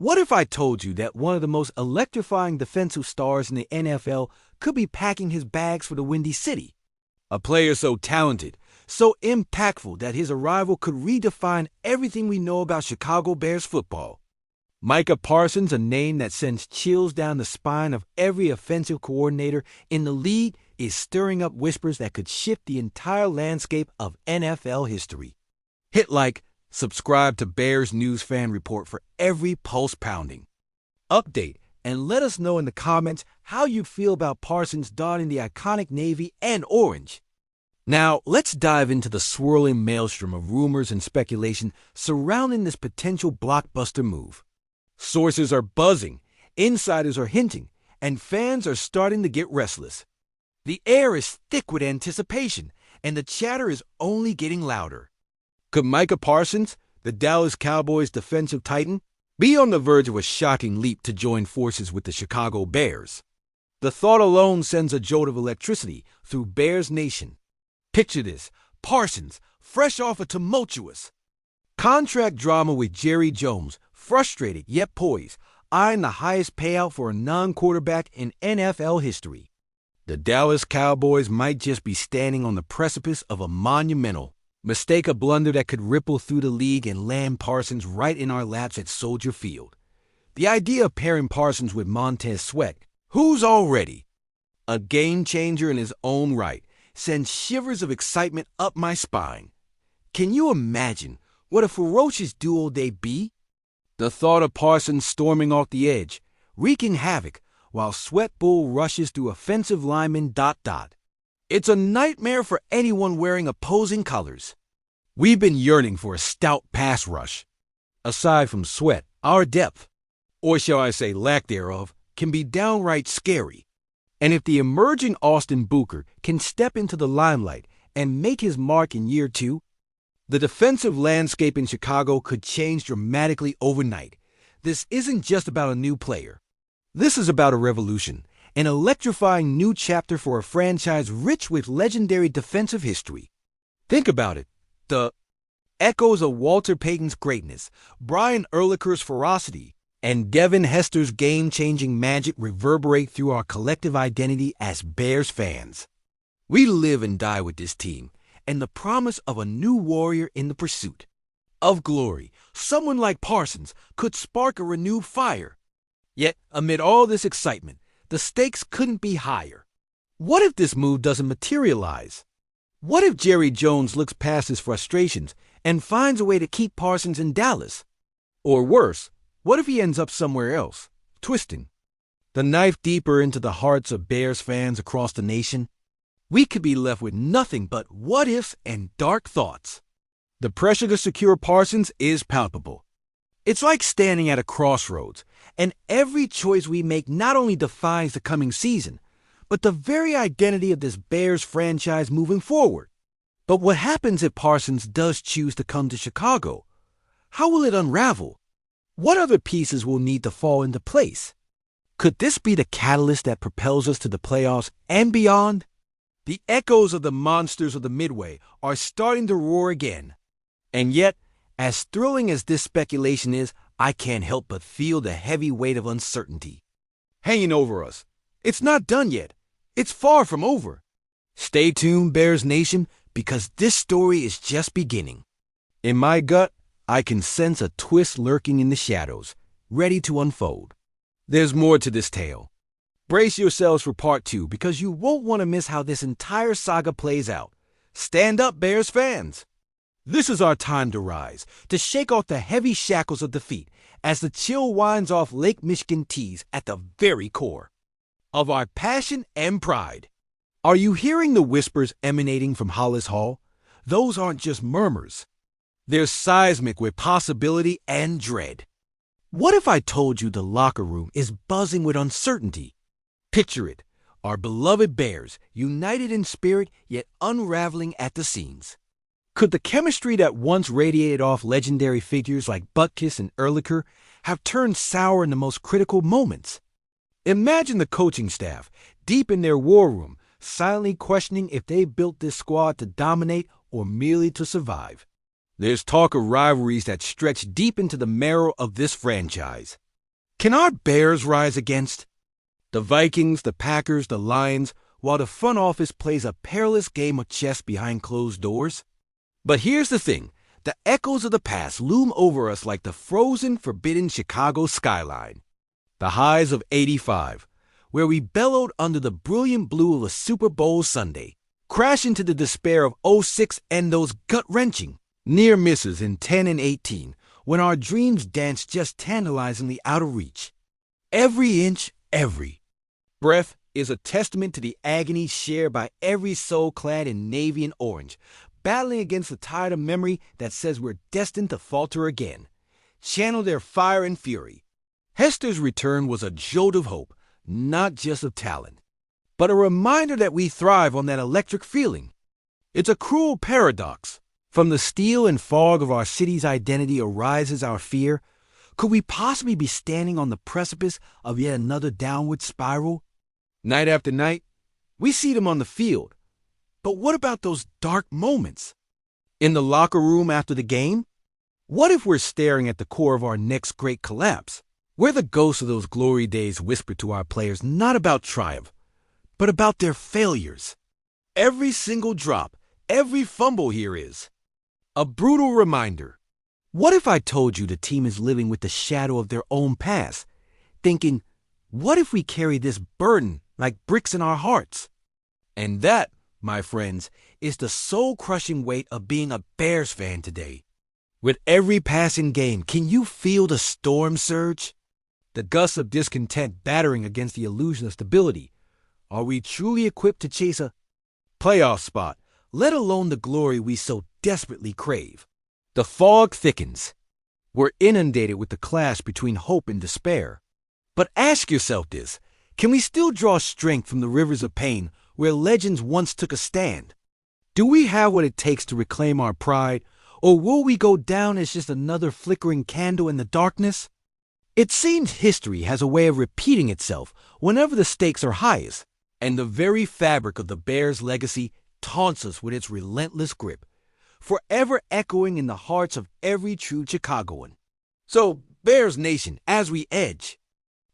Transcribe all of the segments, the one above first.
What if I told you that one of the most electrifying defensive stars in the NFL could be packing his bags for the Windy City? A player so talented, so impactful that his arrival could redefine everything we know about Chicago Bears football. Micah Parsons, a name that sends chills down the spine of every offensive coordinator in the league, is stirring up whispers that could shift the entire landscape of NFL history. Hit like, subscribe to Bears News Fan Report for every pulse pounding update, and let us know in the comments how you feel about Parsons donning the iconic navy and orange. Now, let's dive into the swirling maelstrom of rumors and speculation surrounding this potential blockbuster move. Sources are buzzing, insiders are hinting, and fans are starting to get restless. The air is thick with anticipation, and the chatter is only getting louder. Could Micah Parsons, the Dallas Cowboys' defensive titan, be on the verge of a shocking leap to join forces with the Chicago Bears? The thought alone sends a jolt of electricity through Bears Nation. Picture this: Parsons, fresh off a tumultuous contract drama with Jerry Jones, frustrated yet poised, eyeing the highest payout for a non-quarterback in NFL history. The Dallas Cowboys might just be standing on the precipice of a monumental mistake, a blunder that could ripple through the league and land Parsons right in our laps at Soldier Field. The idea of pairing Parsons with Montez Sweat, who's already a game-changer in his own right, sends shivers of excitement up my spine. Can you imagine what a ferocious duo they'd be? The thought of Parsons storming off the edge, wreaking havoc, while Sweat Bull rushes through offensive linemen ... It's a nightmare for anyone wearing opposing colors. We've been yearning for a stout pass rush. Aside from Sweat, our depth, or shall I say lack thereof, can be downright scary. And if the emerging Austin Booker can step into the limelight and make his mark in year 2, the defensive landscape in Chicago could change dramatically overnight. This isn't just about a new player. This is about a revolution, an electrifying new chapter for a franchise rich with legendary defensive history. Think about it. The echoes of Walter Payton's greatness, Brian Urlacher's ferocity, and Devin Hester's game-changing magic reverberate through our collective identity as Bears fans. We live and die with this team, and the promise of a new warrior in the pursuit of glory, someone like Parsons, could spark a renewed fire. Yet, amid all this excitement, the stakes couldn't be higher. What if this move doesn't materialize? What if Jerry Jones looks past his frustrations and finds a way to keep Parsons in Dallas? Or worse, what if he ends up somewhere else, twisting the knife deeper into the hearts of Bears fans across the nation? We could be left with nothing but what-ifs and dark thoughts. The pressure to secure Parsons is palpable. It's like standing at a crossroads, and every choice we make not only defines the coming season, but the very identity of this Bears franchise moving forward. But what happens if Parsons does choose to come to Chicago? How will it unravel? What other pieces will need to fall into place? Could this be the catalyst that propels us to the playoffs and beyond? The echoes of the monsters of the Midway are starting to roar again. And yet, as thrilling as this speculation is, I can't help but feel the heavy weight of uncertainty hanging over us. It's not done yet. It's far from over. Stay tuned, Bears Nation, because this story is just beginning. In my gut, I can sense a twist lurking in the shadows, ready to unfold. There's more to this tale. Brace yourselves for part 2, because you won't want to miss how this entire saga plays out. Stand up, Bears fans! This is our time to rise, to shake off the heavy shackles of defeat as the chill winds off Lake Michigan tees at the very core of our passion and pride. Are you hearing the whispers emanating from Hollis Hall? Those aren't just murmurs. They're seismic with possibility and dread. What if I told you the locker room is buzzing with uncertainty? Picture it, our beloved Bears, united in spirit yet unraveling at the seams. Could the chemistry that once radiated off legendary figures like Butkus and Urlacher have turned sour in the most critical moments? Imagine the coaching staff, deep in their war room, silently questioning if they built this squad to dominate or merely to survive. There's talk of rivalries that stretch deep into the marrow of this franchise. Can our Bears rise against the Vikings, the Packers, the Lions, while the front office plays a perilous game of chess behind closed doors? But here's the thing. The echoes of the past loom over us like the frozen, forbidden Chicago skyline. The highs of '85, where we bellowed under the brilliant blue of a Super Bowl Sunday, crash into the despair of '06 and those gut-wrenching near misses in '10 and '18, when our dreams danced just tantalizingly out of reach. Every inch, every breath is a testament to the agony shared by every soul clad in navy and orange, battling against the tide of memory that says we're destined to falter again. Channel their fire and fury. Hester's return was a jolt of hope, not just of talent, but a reminder that we thrive on that electric feeling. It's a cruel paradox. From the steel and fog of our city's identity arises our fear. Could we possibly be standing on the precipice of yet another downward spiral? Night after night, we see them on the field. But what about those dark moments? In the locker room after the game? What if we're staring at the core of our next great collapse, where the ghosts of those glory days whisper to our players not about triumph, but about their failures? Every single drop, every fumble here is a brutal reminder. What if I told you the team is living with the shadow of their own past, thinking, what if we carry this burden like bricks in our hearts? And that, my friends, is the soul-crushing weight of being a Bears fan today. With every passing game, can you feel the storm surge? The gusts of discontent battering against the illusion of stability. Are we truly equipped to chase a playoff spot, let alone the glory we so desperately crave? The fog thickens. We're inundated with the clash between hope and despair. But ask yourself this, can we still draw strength from the rivers of pain where legends once took a stand? Do we have what it takes to reclaim our pride, or will we go down as just another flickering candle in the darkness? It seems history has a way of repeating itself whenever the stakes are highest, and the very fabric of the Bears' legacy taunts us with its relentless grip, forever echoing in the hearts of every true Chicagoan. So, Bears Nation, as we edge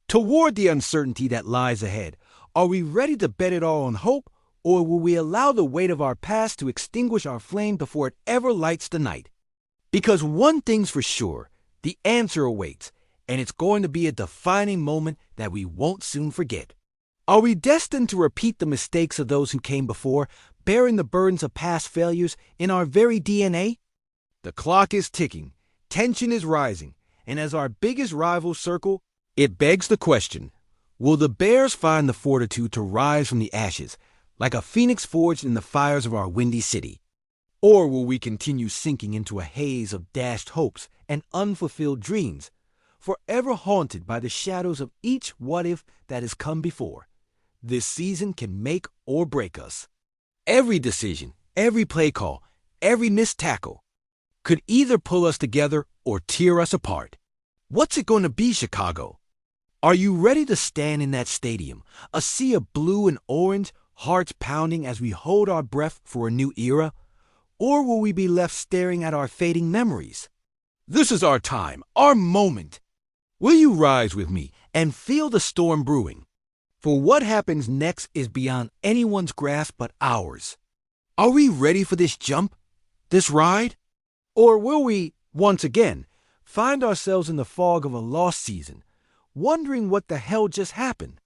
toward the uncertainty that lies ahead, are we ready to bet it all on hope, or will we allow the weight of our past to extinguish our flame before it ever lights the night? Because one thing's for sure, the answer awaits, and it's going to be a defining moment that we won't soon forget. Are we destined to repeat the mistakes of those who came before, bearing the burdens of past failures in our very DNA? The clock is ticking, tension is rising, and as our biggest rivals circle, it begs the question, will the Bears find the fortitude to rise from the ashes, like a phoenix forged in the fires of our windy city? Or will we continue sinking into a haze of dashed hopes and unfulfilled dreams, forever haunted by the shadows of each what-if that has come before? This season can make or break us. Every decision, every play call, every missed tackle could either pull us together or tear us apart. What's it going to be, Chicago? Are you ready to stand in that stadium, a sea of blue and orange, hearts pounding as we hold our breath for a new era? Or will we be left staring at our fading memories? This is our time, our moment. Will you rise with me and feel the storm brewing? For what happens next is beyond anyone's grasp but ours. Are we ready for this jump, this ride? Or will we, once again, find ourselves in the fog of a lost season, wondering what the hell just happened?